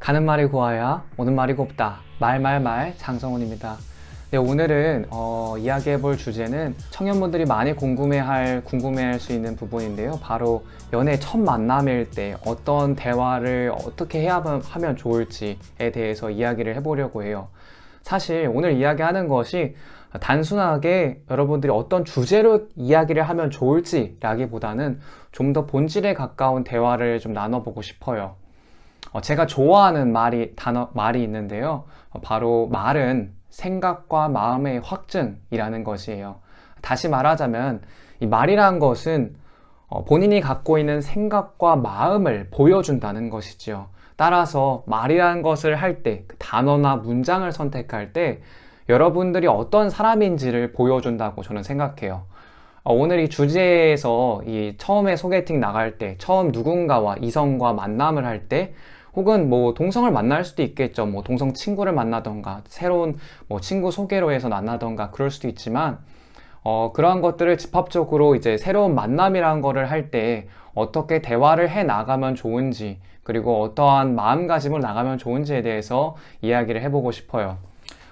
가는 말이 고와야 오는 말이 곱다. 말말말 장성훈입니다. 네, 오늘은 이야기해볼 주제는 청년분들이 많이 궁금해할 수 있는 부분인데요. 바로 연애 첫 만남일 때 어떤 대화를 어떻게 해야 하면 좋을지에 대해서 이야기를 해보려고 해요. 사실 오늘 이야기하는 것이 단순하게 여러분들이 어떤 주제로 이야기를 하면 좋을지라기보다는 좀 더 본질에 가까운 대화를 좀 나눠보고 싶어요. 제가 좋아하는 말이 있는데요. 바로 말은 생각과 마음의 확증이라는 것이에요. 다시 말하자면 이 말이란 것은 본인이 갖고 있는 생각과 마음을 보여준다는 것이죠. 따라서 말이라는 것을 할 때, 그 단어나 문장을 선택할 때 여러분들이 어떤 사람인지를 보여준다고 저는 생각해요. 오늘 이 주제에서 처음에 소개팅 나갈 때, 처음 누군가와 이성과 만남을 할 때, 혹은 뭐 동성을 만날 수도 있겠죠. 뭐 동성 친구를 만나던가, 새로운 뭐 친구 소개로 해서 만나던가 그럴 수도 있지만, 그러한 것들을 집합적으로 이제 새로운 만남이라는 거를 할 때 어떻게 대화를 해 나가면 좋은지, 그리고 어떠한 마음가짐을 나가면 좋은지에 대해서 이야기를 해보고 싶어요.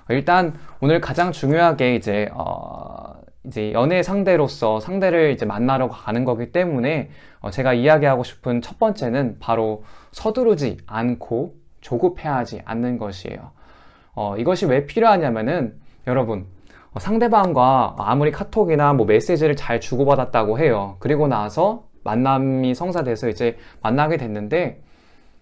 일단 오늘 가장 중요하게 이제 연애 상대로서 상대를 이제 만나러 가는 거기 때문에 제가 이야기하고 싶은 첫 번째는 바로 서두르지 않고 조급해하지 않는 것이에요. 이것이 왜 필요하냐면은 여러분, 상대방과 아무리 카톡이나 뭐 메시지를 잘 주고받았다고 해요. 그리고 나서 만남이 성사돼서 이제 만나게 됐는데,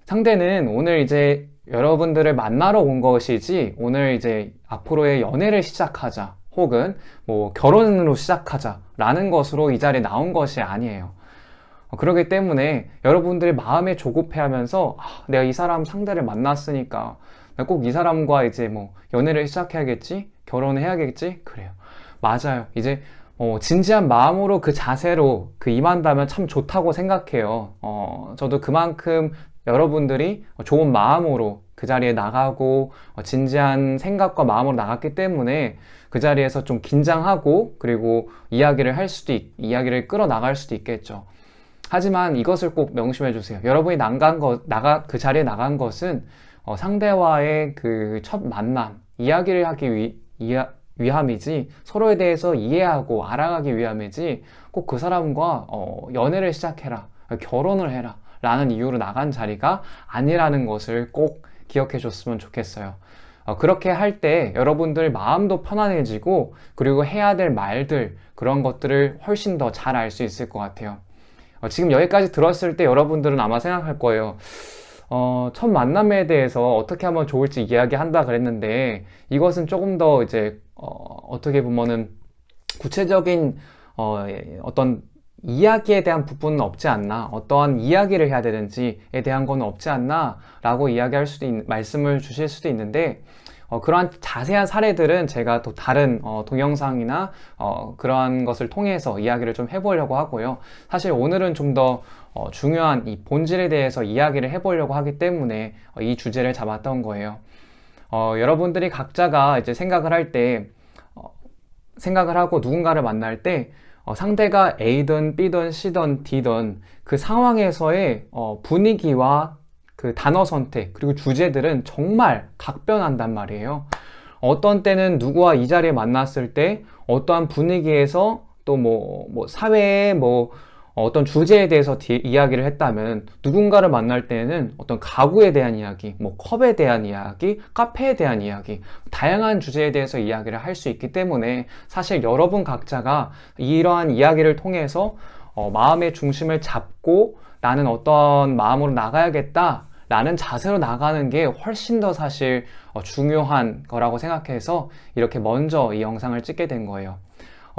상대는 오늘 이제 여러분들을 만나러 온 것이지 오늘 이제 앞으로의 연애를 시작하자 혹은 뭐 결혼으로 시작하자 라는 것으로 이 자리에 나온 것이 아니에요. 그렇기 때문에 여러분들이 마음에 조급해하면서 내가 이 사람 상대를 만났으니까 꼭 이 사람과 이제 뭐 연애를 시작해야겠지, 결혼해야겠지, 그래요. 맞아요. 이제 진지한 마음으로 그 자세로 임한다면 참 좋다고 생각해요. 저도 그만큼 여러분들이 좋은 마음으로 그 자리에 나가고 진지한 생각과 마음으로 나갔기 때문에 그 자리에서 좀 긴장하고 그리고 이야기를 끌어나갈 수도 있겠죠. 하지만 이것을 꼭 명심해 주세요. 여러분이 그 자리에 나간 것은 상대와의 그 첫 만남, 이야기를 하기 위함이지, 서로에 대해서 이해하고 알아가기 위함이지, 꼭 그 사람과 연애를 시작해라, 결혼을 해라 라는 이유로 나간 자리가 아니라는 것을 꼭 기억해 줬으면 좋겠어요. 그렇게 할 때 여러분들 마음도 편안해지고, 그리고 해야 될 말들, 그런 것들을 훨씬 더 잘 알 수 있을 것 같아요. 지금 여기까지 들었을 때 여러분들은 아마 생각할 거예요. 첫 만남에 대해서 어떻게 하면 좋을지 이야기한다 그랬는데, 이것은 조금 더 이제 어떻게 보면은 구체적인 어떤 이야기에 대한 부분은 없지 않나, 어떠한 이야기를 해야 되는지에 대한 건 없지 않나 라고 말씀을 주실 수도 있는데, 그러한 자세한 사례들은 제가 또 다른 동영상이나 그러한 것을 통해서 이야기를 좀 해보려고 하고요. 사실 오늘은 좀 더 중요한 이 본질에 대해서 이야기를 해보려고 하기 때문에 이 주제를 잡았던 거예요. 여러분들이 각자가 이제 생각을 하고 누군가를 만날 때 상대가 A든 B든 C든 D든 그 상황에서의 분위기와 그 단어 선택, 그리고 주제들은 정말 각변한단 말이에요. 어떤 때는 누구와 이 자리에 만났을 때 어떠한 분위기에서 또 사회의 어떤 주제에 대해서 이야기를 했다면, 누군가를 만날 때는 어떤 가구에 대한 이야기, 컵에 대한 이야기, 카페에 대한 이야기, 다양한 주제에 대해서 이야기를 할 수 있기 때문에 사실 여러분 각자가 이러한 이야기를 통해서 마음의 중심을 잡고 나는 어떤 마음으로 나가야겠다 라는 자세로 나가는 게 훨씬 더 사실 중요한 거라고 생각해서 이렇게 먼저 이 영상을 찍게 된 거예요.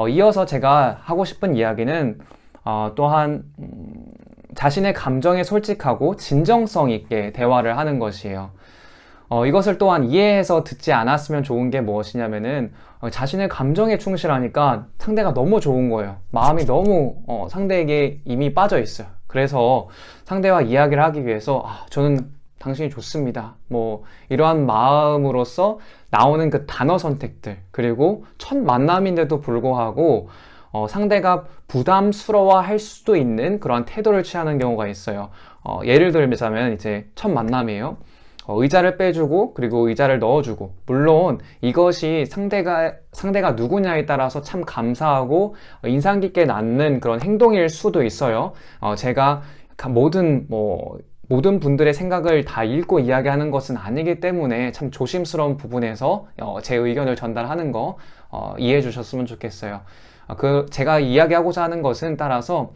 이어서 제가 하고 싶은 이야기는 또한 자신의 감정에 솔직하고 진정성 있게 대화를 하는 것이에요. 이것을 또한 이해해서 듣지 않았으면 좋은 게 무엇이냐면은 자신의 감정에 충실하니까 상대가 너무 좋은 거예요. 마음이 너무 상대에게 이미 빠져 있어요. 그래서 상대와 이야기를 하기 위해서 저는 당신이 좋습니다, 이러한 마음으로서 나오는 그 단어 선택들, 그리고 첫 만남인데도 불구하고 상대가 부담스러워 할 수도 있는 그런 태도를 취하는 경우가 있어요. 예를 들자면 이제 첫 만남이에요. 의자를 빼주고 그리고 의자를 넣어주고, 물론 이것이 상대가 누구냐에 따라서 참 감사하고 인상 깊게 남는 그런 행동일 수도 있어요. 제가 모든 분들의 생각을 다 읽고 이야기하는 것은 아니기 때문에 참 조심스러운 부분에서 제 의견을 전달하는 거 이해해 주셨으면 좋겠어요. 제가 이야기하고자 하는 것은 따라서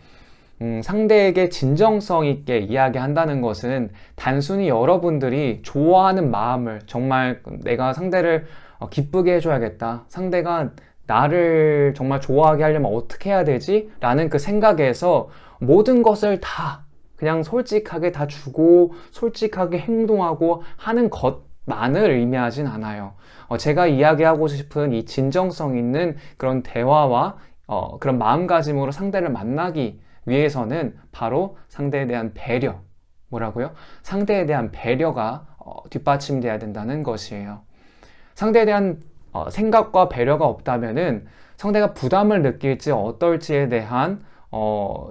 상대에게 진정성 있게 이야기한다는 것은 단순히 여러분들이 좋아하는 마음을, 정말 내가 상대를 기쁘게 해줘야겠다, 상대가 나를 정말 좋아하게 하려면 어떻게 해야 되지? 라는 그 생각에서 모든 것을 다 그냥 솔직하게 다 주고 솔직하게 행동하고 하는 것만을 의미하진 않아요. 제가 이야기하고 싶은 이 진정성 있는 그런 대화와 그런 마음가짐으로 상대를 만나기 위해서는 바로 상대에 대한 배려, 상대에 대한 배려가 뒷받침돼야 된다는 것이에요. 상대에 대한 생각과 배려가 없다면은 상대가 부담을 느낄지 어떨지에 대한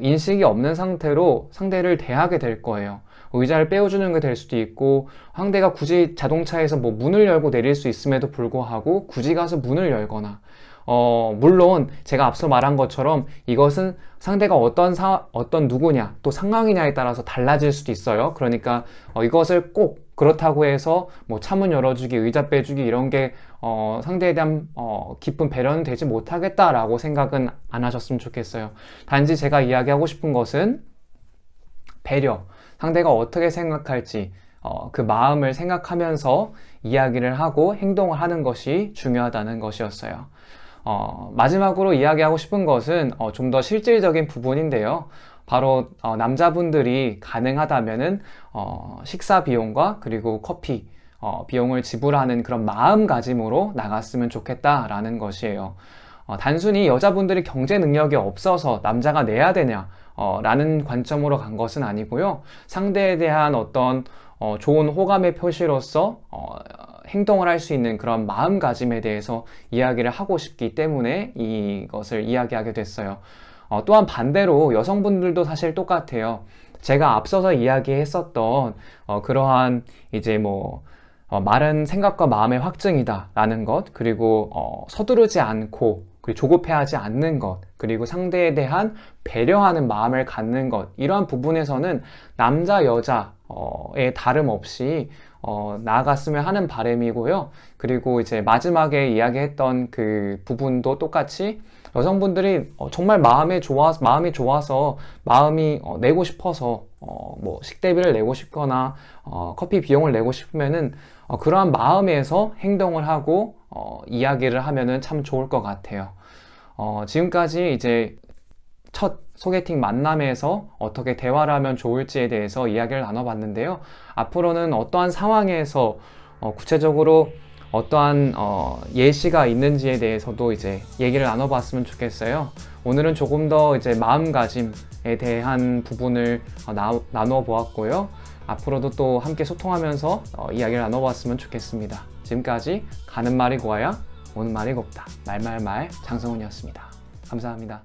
인식이 없는 상태로 상대를 대하게 될 거예요. 의자를 빼어주는 게 될 수도 있고, 상대가 굳이 자동차에서 문을 열고 내릴 수 있음에도 불구하고 굳이 가서 문을 열거나, 물론 제가 앞서 말한 것처럼 이것은 상대가 어떤 누구냐, 또 상황이냐에 따라서 달라질 수도 있어요. 그러니까 이것을 꼭 그렇다고 해서 차문 열어주기, 의자 빼주기 이런 게 상대에 대한 깊은 배려는 되지 못하겠다라고 생각은 안 하셨으면 좋겠어요. 단지 제가 이야기하고 싶은 것은 배려, 상대가 어떻게 생각할지 그 마음을 생각하면서 이야기를 하고 행동을 하는 것이 중요하다는 것이었어요. 마지막으로 이야기하고 싶은 것은 좀 더 실질적인 부분인데요. 바로 남자분들이 가능하다면은 식사 비용과 그리고 커피 비용을 지불하는 그런 마음가짐으로 나갔으면 좋겠다라는 것이에요. 단순히 여자분들이 경제 능력이 없어서 남자가 내야 되냐 라는 관점으로 간 것은 아니고요. 상대에 대한 어떤 좋은 호감의 표시로서 행동을 할 수 있는 그런 마음가짐에 대해서 이야기를 하고 싶기 때문에 이것을 이야기하게 됐어요. 또한 반대로 여성분들도 사실 똑같아요. 제가 앞서서 이야기했었던 그러한 이제 말은 생각과 마음의 확증이다 라는 것, 그리고 서두르지 않고 그리고 조급해하지 않는 것, 그리고 상대에 대한 배려하는 마음을 갖는 것, 이러한 부분에서는 남자 여자의 다름없이 나아갔으면 하는 바람이고요. 그리고 이제 마지막에 이야기했던 그 부분도 똑같이 여성분들이 정말 마음이 좋아서 마음이 내고 싶어서 식대비를 내고 싶거나 커피 비용을 내고 싶으면은 그러한 마음에서 행동을 하고 이야기를 하면은 참 좋을 것 같아요. 지금까지 이제 첫 소개팅 만남에서 어떻게 대화를 하면 좋을지에 대해서 이야기를 나눠봤는데요. 앞으로는 어떠한 상황에서 구체적으로 어떠한 예시가 있는지에 대해서도 이제 얘기를 나눠봤으면 좋겠어요. 오늘은 조금 더 이제 마음가짐에 대한 부분을 나눠 보았고요. 앞으로도 또 함께 소통하면서 이야기를 나눠봤으면 좋겠습니다. 지금까지 가는 말이 고와야 오는 말이 곱다. 말말말 장성훈이었습니다. 감사합니다.